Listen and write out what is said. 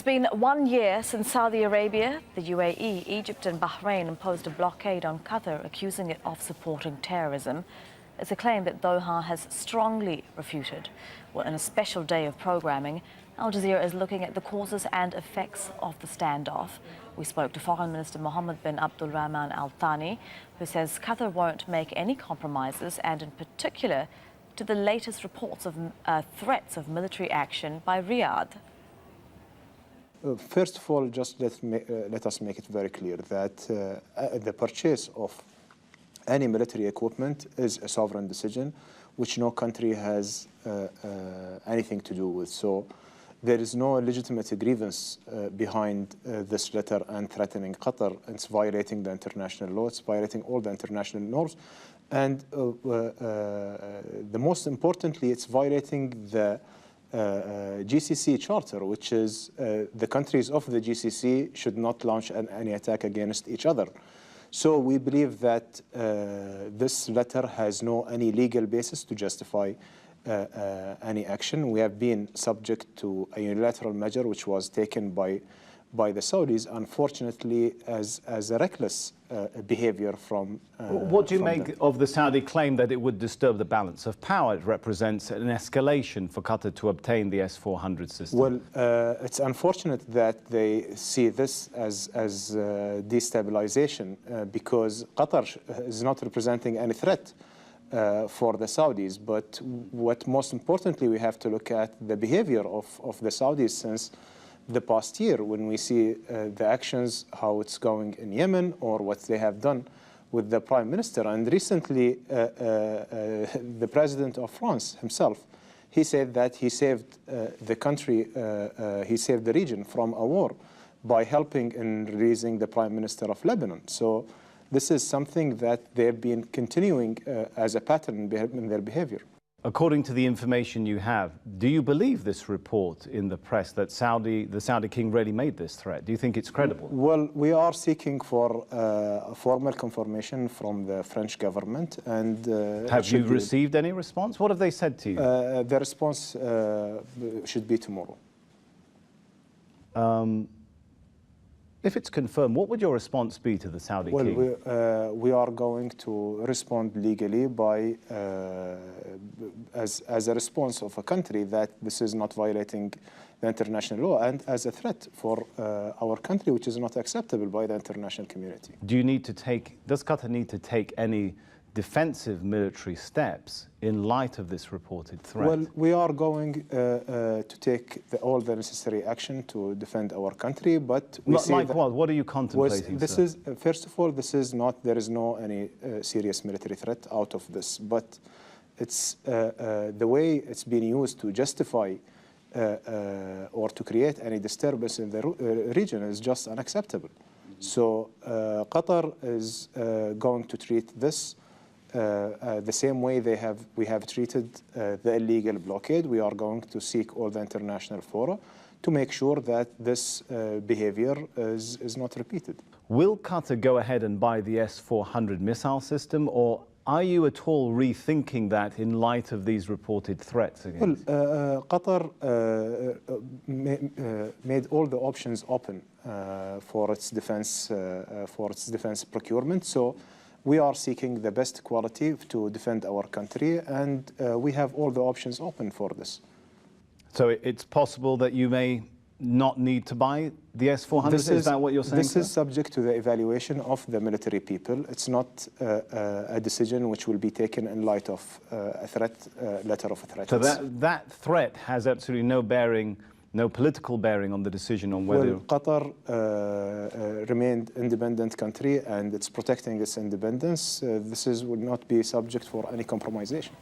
been 1 year since Saudi Arabia, the UAE, Egypt and Bahrain imposed a blockade on Qatar, accusing it of supporting terrorism. It's a claim that Doha has strongly refuted. Well, in a special day of programming, Al Jazeera is looking at the causes and effects of the standoff. We spoke to Foreign Minister Mohammed bin Abdul Rahman Al Thani, who says Qatar won't make any compromises, and in particular to the latest reports of threats of military action by Riyadh. First of all, just let us make it very clear that the purchase of any military equipment is a sovereign decision, which no country has anything to do with. So there is no legitimate grievance behind this letter and threatening Qatar. It's violating the international law. It's violating all the international norms. And the most importantly, it's violating the GCC charter, which is the countries of the GCC should not launch any attack against each other. So we believe that this letter has no any legal basis to justify any action. We have been subject to a unilateral measure which was taken by the Saudis, unfortunately, as a reckless behavior from what do you make of the Saudi claim that it would disturb the balance of power? It represents an escalation for Qatar to obtain the S-400 system. Well, it's unfortunate that they see this as destabilization because Qatar is not representing any threat for the Saudis. But what most importantly, we have to look at the behavior of the Saudis since the past year, when we see the actions, how it's going in Yemen, or what they have done with the Prime Minister. And recently, the President of France himself, he said that he saved the country, he saved the region from a war by helping in releasing the Prime Minister of Lebanon. So this is something that they've been continuing as a pattern in their behavior. According to the information you have, do you believe this report in the press that the Saudi king really made this threat? Do you think it's credible? Well, we are seeking for a formal confirmation from the French government. And have you received any response? What have they said to you? The response should be tomorrow. If it's confirmed, what would your response be to the Saudi king? Well, we are going to respond legally by, as a response of a country that this is not violating the international law and as a threat for our country, which is not acceptable by the international community. Does Qatar need to take any defensive military steps in light of this reported threat? Well, we are going to take all the necessary action to defend our country, but we see like what? What are you contemplating? First of all, there is no any serious military threat out of this, but it's the way it's been used to justify or to create any disturbance in the region is just unacceptable. So Qatar is going to treat this the same way we have treated the illegal blockade. We are going to seek all the international fora to make sure that this behavior is not repeated. Will Qatar go ahead and buy the S-400 missile system, or are you at all rethinking that in light of these reported threats against? Well, Qatar made all the options open for its defense procurement. So we are seeking the best quality to defend our country, and we have all the options open for this. So it's possible that you may not need to buy the S-400? Is that what you're saying? This is subject to the evaluation of the military people. It's not a decision which will be taken in light of a letter of a threat. So that threat has absolutely no bearing, no political bearing on the decision on whether... Well, Qatar remained independent country and it's protecting its independence. Will not be subject for any compromisation.